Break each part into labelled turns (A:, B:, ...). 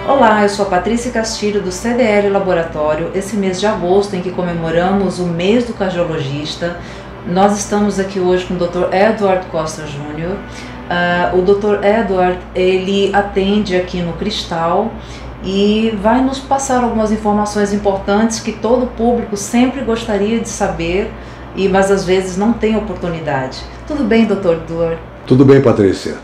A: Olá, eu sou a Patrícia Castilho do CDL Laboratório. Esse mês de agosto, em que comemoramos o mês do cardiologista, nós estamos aqui hoje com o Dr. Edward Costa Jr. O Dr. Edward, ele atende aqui no Cristal e vai nos passar algumas informações importantes que todo o público sempre gostaria de saber, mas às vezes não tem oportunidade. Tudo bem, Dr. Edward?
B: Tudo bem, Patrícia.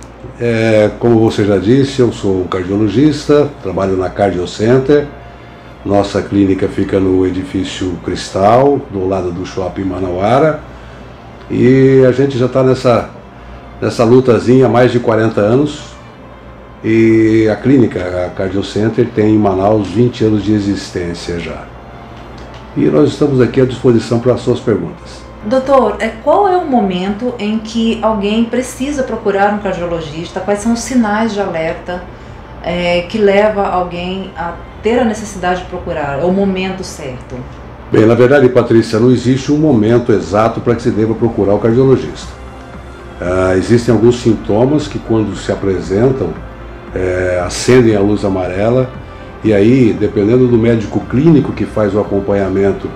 B: Como você já disse, eu sou um cardiologista, trabalho na Cardio Center. Nossa clínica fica no edifício Cristal, do lado do Shopping Manauara. E a gente já está nessa lutazinha há mais de 40 anos. E a clínica, a Cardio Center, tem em Manaus 20 anos de existência já. E nós estamos aqui à disposição para as suas perguntas.
A: Doutor, qual é o momento em que alguém precisa procurar um cardiologista? Quais são os sinais de alerta que leva alguém a ter a necessidade de procurar? É o momento certo?
B: Bem, na verdade, Patrícia, não existe um momento exato para que se deva procurar o cardiologista. Existem alguns sintomas que, quando se apresentam, acendem a luz amarela, e aí, dependendo do médico clínico que faz o acompanhamento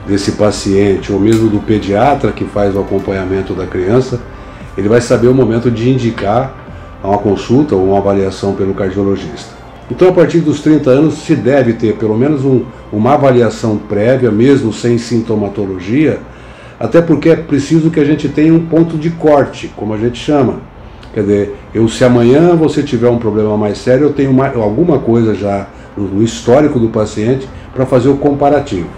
B: desse paciente, ou mesmo do pediatra que faz o acompanhamento da criança, ele vai saber o momento de indicar uma consulta ou uma avaliação pelo cardiologista. Então, a partir dos 30 anos, se deve ter pelo menos uma avaliação prévia, mesmo sem sintomatologia, até porque é preciso que a gente tenha um ponto de corte, como a gente chama. Quer dizer, se amanhã você tiver um problema mais sério, eu tenho alguma coisa já no histórico do paciente para fazer o comparativo.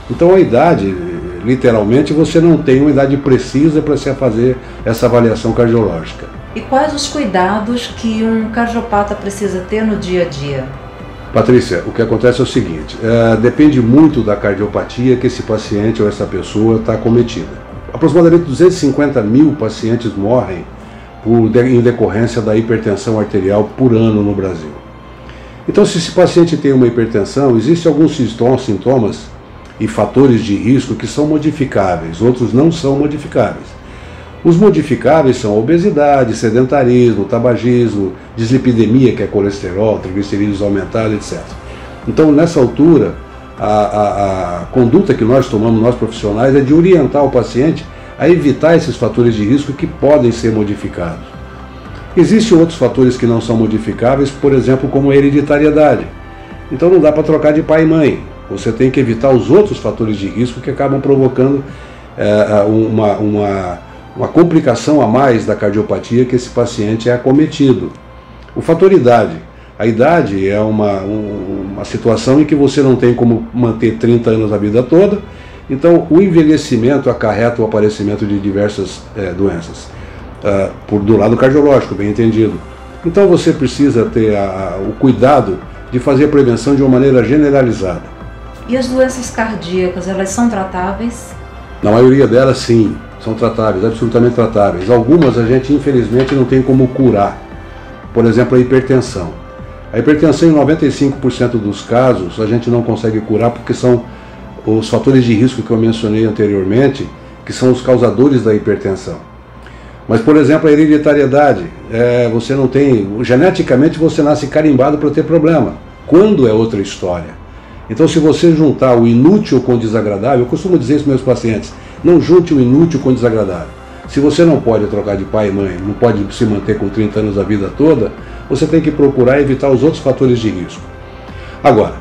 B: Então a idade, literalmente, você não tem uma idade precisa para se fazer essa avaliação cardiológica.
A: E quais os cuidados que um cardiopata precisa ter no dia a dia?
B: Patrícia, o que acontece é o seguinte, depende muito da cardiopatia que esse paciente ou essa pessoa está acometida. Aproximadamente 250 mil pacientes morrem em decorrência da hipertensão arterial por ano no Brasil. Então, se esse paciente tem uma hipertensão, existem alguns sintomas e fatores de risco que são modificáveis, outros não são modificáveis. Os modificáveis são obesidade, sedentarismo, tabagismo, dislipidemia, que é colesterol, triglicerídeos aumentados, etc. Então, nessa altura, a conduta que nós tomamos, nós profissionais, é de orientar o paciente a evitar esses fatores de risco que podem ser modificados. Existem outros fatores que não são modificáveis, por exemplo, como a hereditariedade. Então não dá para trocar de pai e mãe. Você tem que evitar os outros fatores de risco que acabam provocando uma complicação a mais da cardiopatia que esse paciente é acometido. O fator idade. A idade é uma situação em que você não tem como manter 30 anos a vida toda, então o envelhecimento acarreta o aparecimento de diversas doenças, do lado cardiológico, bem entendido. Então você precisa ter o cuidado de fazer a prevenção de uma maneira generalizada.
A: E as doenças cardíacas, elas são tratáveis?
B: Na maioria delas, sim, são tratáveis, absolutamente tratáveis. Algumas a gente, infelizmente, não tem como curar. Por exemplo, a hipertensão. A hipertensão, em 95% dos casos, a gente não consegue curar porque são os fatores de risco que eu mencionei anteriormente, que são os causadores da hipertensão. Mas, por exemplo, a hereditariedade, você não tem, geneticamente você nasce carimbado para ter problema. Quando é outra história. Então, se você juntar o inútil com o desagradável, eu costumo dizer isso para meus pacientes, não junte o inútil com o desagradável. Se você não pode trocar de pai e mãe, não pode se manter com 30 anos a vida toda, você tem que procurar evitar os outros fatores de risco. Agora,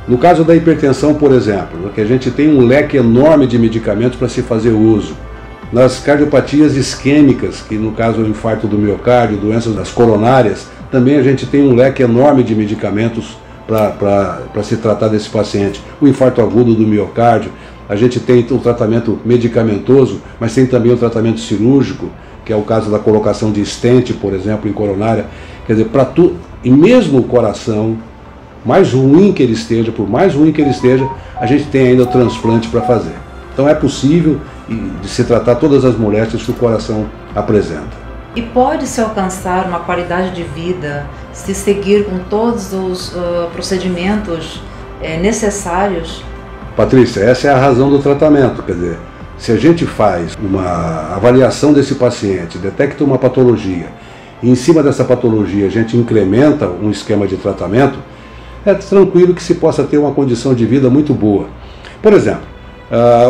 B: no caso da hipertensão, por exemplo, que a gente tem um leque enorme de medicamentos para se fazer uso. Nas cardiopatias isquêmicas, que no caso é o infarto do miocárdio, doenças das coronárias, também a gente tem um leque enorme de medicamentos para se tratar desse paciente. O infarto agudo do miocárdio, a gente tem o tratamento medicamentoso, mas tem também o tratamento cirúrgico, que é o caso da colocação de stent, por exemplo, em coronária. Quer dizer, para tudo, e mesmo o coração, mais ruim que ele esteja, por mais ruim que ele esteja, a gente tem ainda o transplante para fazer. Então é possível de se tratar todas as moléstias que o coração apresenta.
A: E pode-se alcançar uma qualidade de vida se seguir com todos os procedimentos necessários?
B: Patrícia, essa é a razão do tratamento. Quer dizer, se a gente faz uma avaliação desse paciente, detecta uma patologia, e em cima dessa patologia a gente incrementa um esquema de tratamento, é tranquilo que se possa ter uma condição de vida muito boa. Por exemplo,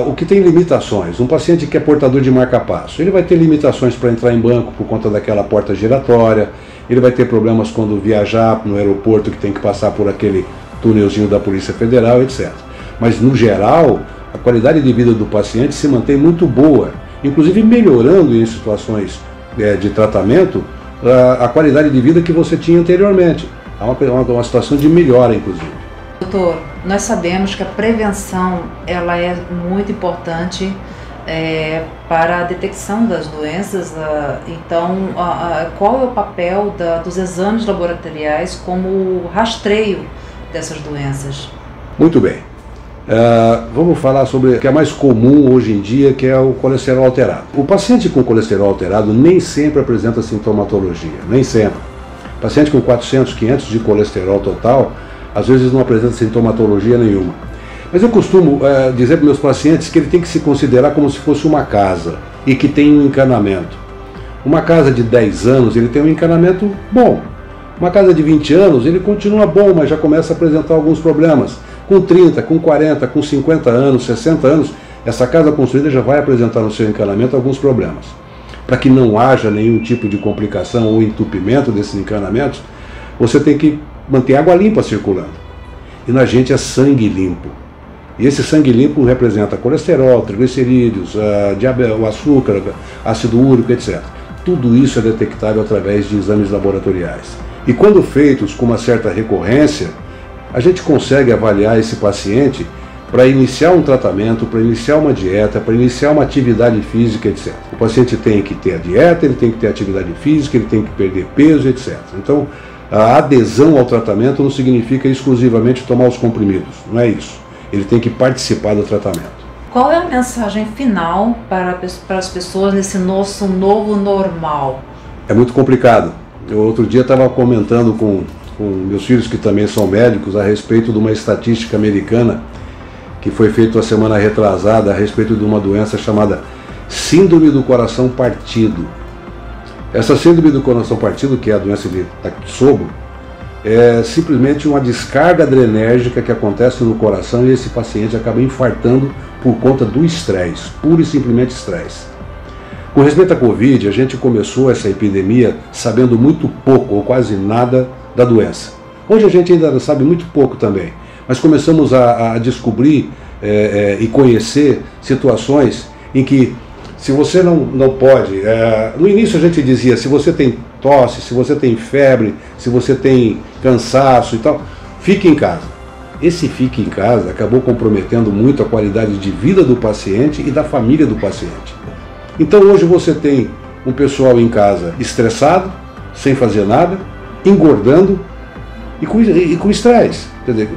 B: o que tem limitações, um paciente que é portador de marca-passo, ele vai ter limitações para entrar em banco por conta daquela porta giratória, ele vai ter problemas quando viajar no aeroporto que tem que passar por aquele túnelzinho da Polícia Federal, etc. Mas, no geral, a qualidade de vida do paciente se mantém muito boa, inclusive melhorando em situações de tratamento a qualidade de vida que você tinha anteriormente. Há uma situação de melhora, inclusive.
A: Doutor, nós sabemos que a prevenção ela é muito importante para a detecção das doenças. Então, qual é o papel dos exames laboratoriais como rastreio dessas doenças?
B: Muito bem. Vamos falar sobre o que é mais comum hoje em dia, que é o colesterol alterado. O paciente com colesterol alterado nem sempre apresenta sintomatologia, nem sempre. O paciente com 400, 500 de colesterol total, às vezes não apresenta sintomatologia nenhuma. Mas eu costumo dizer para meus pacientes que ele tem que se considerar como se fosse uma casa e que tem um encanamento. Uma casa de 10 anos, ele tem um encanamento bom. Uma casa de 20 anos, ele continua bom, mas já começa a apresentar alguns problemas. Com 30, com 40, com 50 anos, 60 anos, essa casa construída já vai apresentar no seu encanamento alguns problemas. Para que não haja nenhum tipo de complicação ou entupimento desses encanamentos, você tem que manter água limpa circulando. E na gente é sangue limpo. E esse sangue limpo representa colesterol, triglicerídeos, o açúcar, ácido úrico, etc. Tudo isso é detectável através de exames laboratoriais. E quando feitos com uma certa recorrência, a gente consegue avaliar esse paciente para iniciar um tratamento, para iniciar uma dieta, para iniciar uma atividade física, etc. O paciente tem que ter a dieta, ele tem que ter atividade física, ele tem que perder peso, etc. Então, a adesão ao tratamento não significa exclusivamente tomar os comprimidos, não é isso. Ele tem que participar do tratamento.
A: Qual é a mensagem final para as pessoas nesse nosso novo normal?
B: É muito complicado. Eu outro dia estava comentando com meus filhos, que também são médicos, a respeito de uma estatística americana que foi feita a semana retrasada a respeito de uma doença chamada Síndrome do Coração Partido. Essa Síndrome do Coração Partido, que é a doença de Takotsubo, é simplesmente uma descarga adrenérgica que acontece no coração e esse paciente acaba infartando por conta do estresse, puro e simplesmente estresse. Com respeito à Covid, a gente começou essa epidemia sabendo muito pouco ou quase nada da doença. Hoje a gente ainda sabe muito pouco também, mas começamos a descobrir e conhecer situações em que, se você não pode, no início a gente dizia, se você tem tosse, se você tem febre, se você tem cansaço e tal, fique em casa. Esse fique em casa acabou comprometendo muito a qualidade de vida do paciente e da família do paciente. Então hoje você tem um pessoal em casa estressado, sem fazer nada, engordando e com estresse. Quer dizer,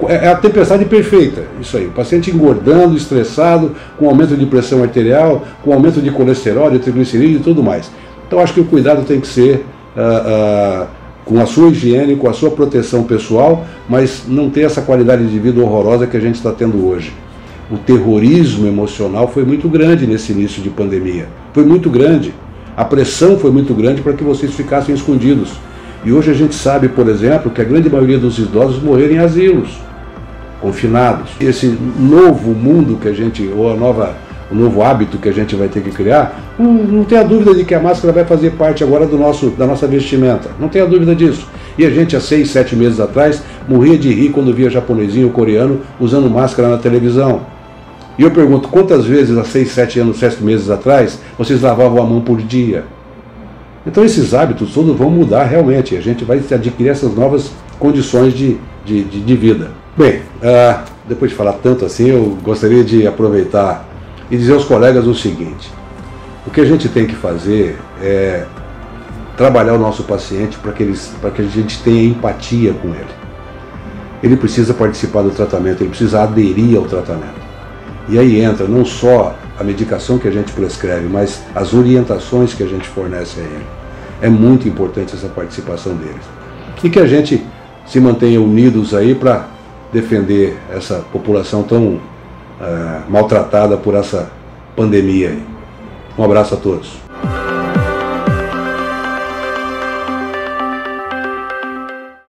B: é a tempestade perfeita, isso aí. O paciente engordando, estressado, com aumento de pressão arterial, com aumento de colesterol, de triglicerídeo e tudo mais. Então acho que o cuidado tem que ser com a sua higiene, com a sua proteção pessoal, mas não ter essa qualidade de vida horrorosa que a gente está tendo hoje. O terrorismo emocional foi muito grande nesse início de pandemia. Foi muito grande. A pressão foi muito grande para que vocês ficassem escondidos. E hoje a gente sabe, por exemplo, que a grande maioria dos idosos morreram em asilos, confinados. Esse novo mundo que a gente, ou o novo hábito que a gente vai ter que criar, não tenha dúvida de que a máscara vai fazer parte agora da nossa vestimenta. Não tenha dúvida disso. E a gente, há 6, 7 meses atrás, morria de rir quando via japonesinho ou coreano usando máscara na televisão. E eu pergunto, quantas vezes há 6, 7 anos, 7 meses atrás, vocês lavavam a mão por dia? Então esses hábitos todos vão mudar realmente. A gente vai adquirir essas novas condições de vida. Bem, depois de falar tanto assim, eu gostaria de aproveitar e dizer aos colegas o seguinte. O que a gente tem que fazer é trabalhar o nosso paciente para que a gente tenha empatia com ele. Ele precisa participar do tratamento, ele precisa aderir ao tratamento. E aí entra não só a medicação que a gente prescreve, mas as orientações que a gente fornece a ele. É muito importante essa participação deles. E que a gente se mantenha unidos aí para defender essa população tão maltratada por essa pandemia aí. Um abraço a todos.